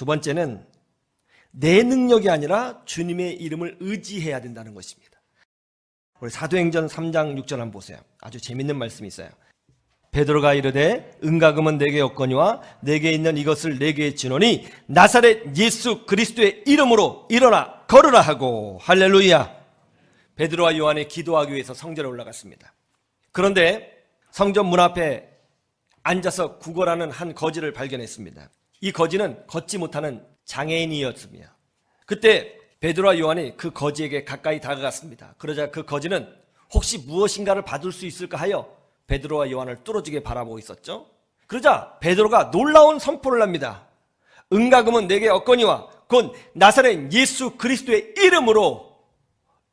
두 번째는 내 능력이 아니라 주님의 이름을 의지해야 된다는 것입니다. 우리 사도행전 3장 6절 한번 보세요. 아주 재밌는 말씀이 있어요. 베드로가 이르되 은과금은 내게 없거니와 내게 있는 이것을 내게 주노니 나사렛 예수 그리스도의 이름으로 일어나 걸으라 하고. 할렐루야. 베드로와 요한이 기도하기 위해서 성전에 올라갔습니다. 그런데 성전 문 앞에 앉아서 구걸하는 한 거지를 발견했습니다. 이 거지는 걷지 못하는 장애인이었습니다. 그때 베드로와 요한이 그 거지에게 가까이 다가갔습니다. 그러자 그 거지는 혹시 무엇인가를 받을 수 있을까 하여 베드로와 요한을 뚫어지게 바라보고 있었죠. 그러자 베드로가 놀라운 선포를 합니다. 은과금은 내게 없거니와 곧 나사렛 예수 그리스도의 이름으로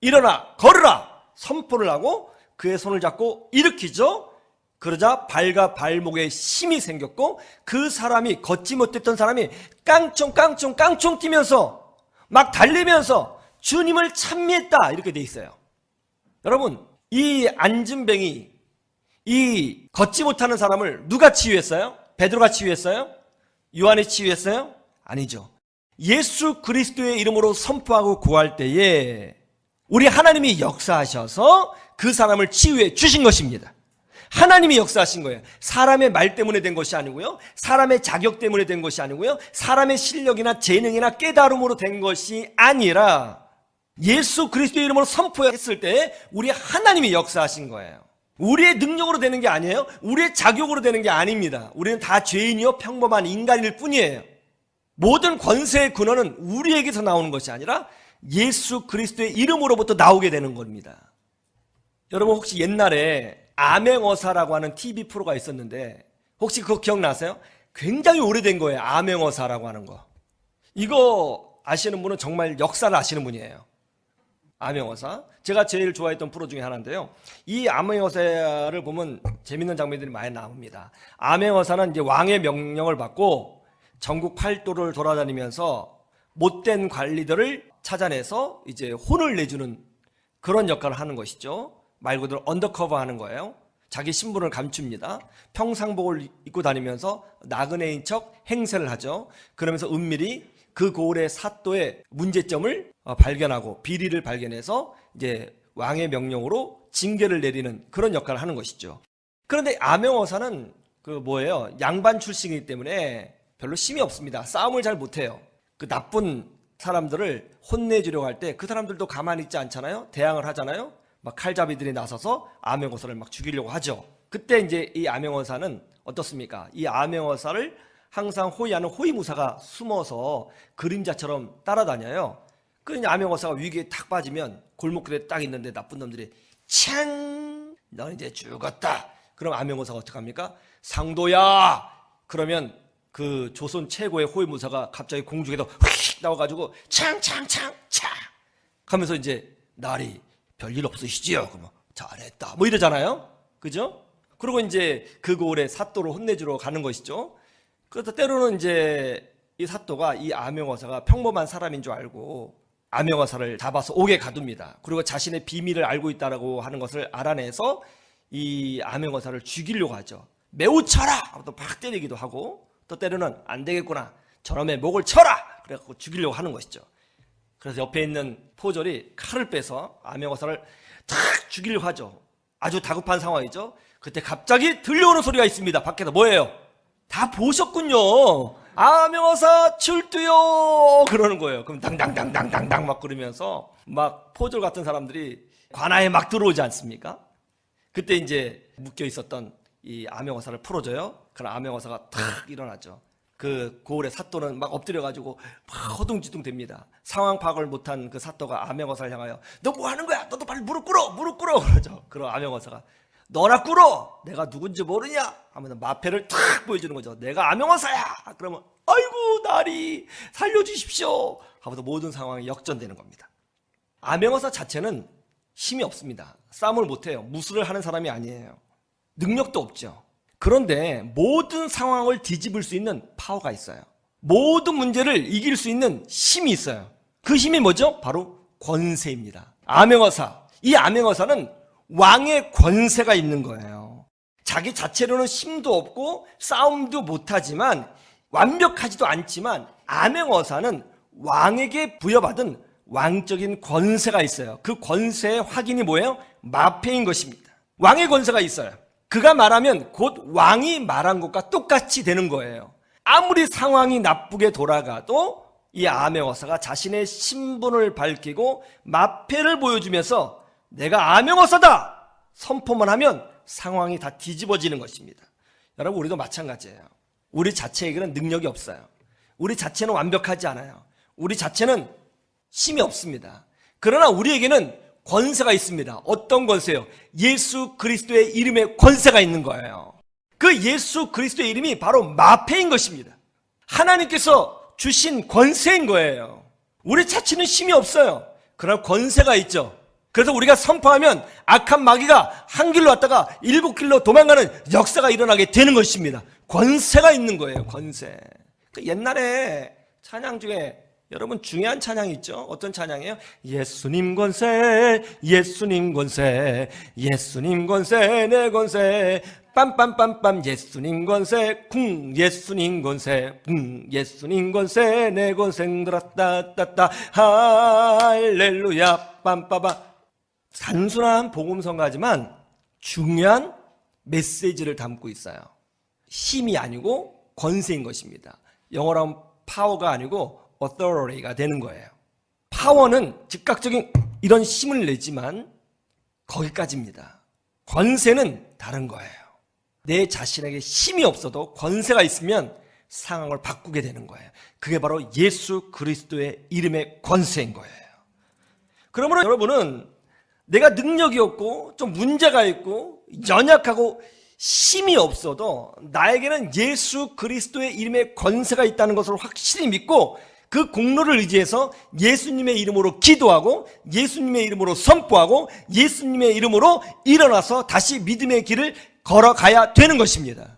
일어나 걸으라 선포를 하고 그의 손을 잡고 일으키죠. 그러자 발과 발목에 힘이 생겼고 그 사람이 걷지 못했던 사람이 깡총 뛰면서 막 달리면서 주님을 찬미했다 이렇게 돼 있어요. 여러분, 이 안진뱅이, 이 걷지 못하는 사람을 누가 치유했어요? 베드로가 치유했어요? 요한이 치유했어요? 아니죠. 예수 그리스도의 이름으로 선포하고 구할 때에 우리 하나님이 역사하셔서 그 사람을 치유해 주신 것입니다. 하나님이 역사하신 거예요. 사람의 말 때문에 된 것이 아니고요, 사람의 자격 때문에 된 것이 아니고요, 사람의 실력이나 재능이나 깨달음으로 된 것이 아니라 예수 그리스도의 이름으로 선포했을 때 우리 하나님이 역사하신 거예요. 우리의 능력으로 되는 게 아니에요. 우리의 자격으로 되는 게 아닙니다. 우리는 다 죄인이요 평범한 인간일 뿐이에요. 모든 권세의 근원은 우리에게서 나오는 것이 아니라 예수 그리스도의 이름으로부터 나오게 되는 겁니다. 여러분, 혹시 옛날에 암행어사라고 하는 TV 프로가 있었는데 혹시 그거 기억나세요? 굉장히 오래된 거예요. 암행어사라고 하는 거. 이거 아시는 분은 정말 역사를 아시는 분이에요. 암행어사. 제가 제일 좋아했던 프로 중에 하나인데요. 이 암행어사를 보면 재밌는 장면들이 많이 나옵니다. 암행어사는 이제 왕의 명령을 받고 전국 팔도를 돌아다니면서 못된 관리들을 찾아내서 이제 혼을 내주는 그런 역할을 하는 것이죠. 말 그대로 언더커버 하는 거예요. 자기 신분을 감춥니다. 평상복을 입고 다니면서 나그네인 척 행세를 하죠. 그러면서 은밀히 그 고을의 사또의 문제점을 발견하고 비리를 발견해서 이제 왕의 명령으로 징계를 내리는 그런 역할을 하는 것이죠. 그런데 암행어사는 양반 출신이기 때문에 별로 힘이 없습니다. 싸움을 잘 못해요. 그 나쁜 사람들을 혼내주려고 할 때 그 사람들도 가만히 있지 않잖아요. 대항을 하잖아요. 막 칼잡이들이 나서서 암행어사를 막 죽이려고 하죠. 그때 이제 이 암행어사는 어떻습니까? 이 암행어사를 항상 호위하는 호위무사가 숨어서 그림자처럼 따라다녀요. 그 암행어사가 위기에 탁 빠지면 골목길에 딱 있는데 나쁜 놈들이 창! 넌 이제 죽었다. 그럼 암행어사가 어떡합니까? 상도야! 그러면 그 조선 최고의 호위무사가 갑자기 공중에서 휙 나와가지고 창! 하면서 이제 날이 별일 없으시지요? 그러면 잘했다. 뭐 이러잖아요. 그죠? 그리고 이제 그 고을의 사또를 혼내주러 가는 것이죠. 그래서 때로는 이제 이 사또가 이 암행어사가 평범한 사람인 줄 알고 암행어사를 잡아서 옥에 가둡니다. 그리고 자신의 비밀을 알고 있다고 하는 것을 알아내서 이 암행어사를 죽이려고 하죠. 매우 쳐라! 또 막 때리기도 하고 또 때로는 안 되겠구나. 저놈의 목을 쳐라! 그래갖고 죽이려고 하는 것이죠. 그래서 옆에 있는 포졸이 칼을 빼서 암행어사를 탁 죽이려고 하죠. 아주 다급한 상황이죠. 그때 갑자기 들려오는 소리가 있습니다. 밖에서 뭐예요? 다 보셨군요. 암행어사 출두요! 그러는 거예요. 그럼 당당당당당당 막 그러면서 막 포졸 같은 사람들이 관아에 막 들어오지 않습니까? 그때 이제 묶여 있었던 이 암행어사를 풀어줘요. 그럼 암행어사가 탁 일어나죠. 그 고을의 사또는 막 엎드려가지고 막 허둥지둥 됩니다. 상황 파악을 못한 그 사또가 암행어사를 향하여 너 뭐 하는 거야? 너도 빨리 무릎 꿇어! 그러죠. 그럼 암행어사가 너나 꿇어! 내가 누군지 모르냐? 하면서 마패를 탁 보여주는 거죠. 내가 암행어사야! 그러면 아이고 나리 살려주십시오! 하면서 모든 상황이 역전되는 겁니다. 암행어사 자체는 힘이 없습니다. 싸움을 못해요. 무술을 하는 사람이 아니에요. 능력도 없죠. 그런데 모든 상황을 뒤집을 수 있는 파워가 있어요. 모든 문제를 이길 수 있는 힘이 있어요. 그 힘이 뭐죠? 바로 권세입니다. 암행어사. 이 암행어사는 왕의 권세가 있는 거예요. 자기 자체로는 힘도 없고 싸움도 못하지만 완벽하지도 않지만 암행어사는 왕에게 부여받은 왕적인 권세가 있어요. 그 권세의 확인이 뭐예요? 마패인 것입니다. 왕의 권세가 있어요. 그가 말하면 곧 왕이 말한 것과 똑같이 되는 거예요. 아무리 상황이 나쁘게 돌아가도 이 암행어사가 자신의 신분을 밝히고 마패를 보여주면서 내가 암행어사다 선포만 하면 상황이 다 뒤집어지는 것입니다. 여러분, 우리도 마찬가지예요. 우리 자체에게는 능력이 없어요. 우리 자체는 완벽하지 않아요. 우리 자체는 힘이 없습니다. 그러나 우리에게는 권세가 있습니다. 어떤 권세요? 예수 그리스도의 이름에 권세가 있는 거예요. 그 예수 그리스도의 이름이 바로 마패인 것입니다. 하나님께서 주신 권세인 거예요. 우리 자체는 힘이 없어요. 그러나 권세가 있죠. 그래서 우리가 선포하면 악한 마귀가 한 길로 왔다가 7길로 도망가는 역사가 일어나게 되는 것입니다. 권세가 있는 거예요. 권세. 옛날에 찬양 중에 여러분 중요한 찬양이 있죠. 어떤 찬양이에요? 예수님 권세, 예수님 권세, 예수님 권세, 내 권세, 빰빰빰빰 예수님 권세, 쿵 예수님 권세, 예수님 권세, 내 권세, 드라따따따 할렐루야 빰빠바. 단순한 복음성가지만 중요한 메시지를 담고 있어요. 힘이 아니고 권세인 것입니다. 영어로 하면 파워가 아니고 authority가 되는 거예요. 파워는 즉각적인 이런 힘을 내지만 거기까지입니다. 권세는 다른 거예요. 내 자신에게 힘이 없어도 권세가 있으면 상황을 바꾸게 되는 거예요. 그게 바로 예수 그리스도의 이름의 권세인 거예요. 그러므로 여러분은 내가 능력이 없고 좀 문제가 있고 연약하고 힘이 없어도 나에게는 예수 그리스도의 이름의 권세가 있다는 것을 확실히 믿고 그 공로를 의지해서 예수님의 이름으로 기도하고 예수님의 이름으로 선포하고 예수님의 이름으로 일어나서 다시 믿음의 길을 걸어가야 되는 것입니다.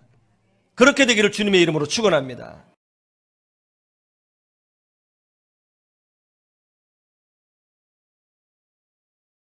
그렇게 되기를 주님의 이름으로 축원합니다.